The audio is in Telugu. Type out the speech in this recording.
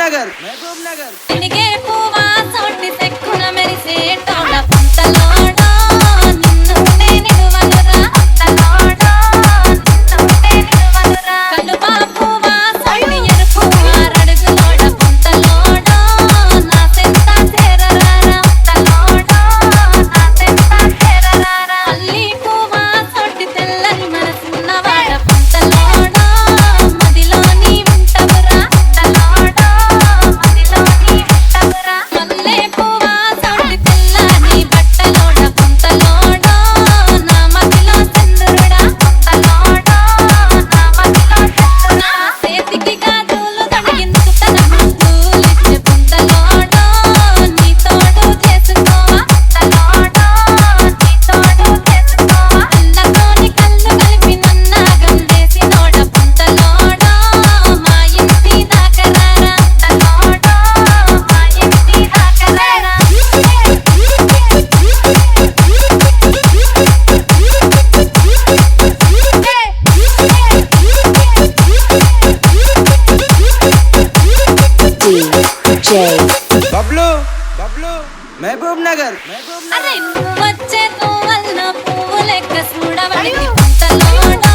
నగర్ తినిగే పువ్వా సోటి సెక్కున మెరిసేటోడ పంతలోడా నిన్నుంటే నిడువనురా పంతలోడా నిన్నుంటే నిడువనురా కలుపా పువ్వా సోటి ఎరుపు ఆరడుగులోడ పంతలోడా నా సెంత చేరరారా పంతలోడా నా సెంత చేరరారా అల్లి పువ్వా సోటి తెల్లని మనసున్నవాడ పంతలోడా మదిలోని ఉంటవురా పంతలోడా మదిలోని ఉంటవురా మల్లె పువ్వా సోటి తెల్లని బట్టలోడ పంతలోడా నా మదిలో చంద్రుడా పంతలోడా నా మదిలో చంద్రుడా చేతికి గాజులు తొడిగించు తన ముద్దులిచ్చే పంతలోడా నీ తోడు చేసుకోవా పంతలోడా నీ తోడు చేసుకోవా అల్లతోని కళ్ళు కలిపి నన్నాగం చేసినోడ పంతలోడా మా ఇంటి దాకరారా పంతలోడా మా ఇంటి దాకరారా DJ బబ్లు మహబూబ్ నగర్ అరే నువ్వు వచ్చే నువ్వల్ల పువ్వు లెక్క చూడబడి పంతలోడా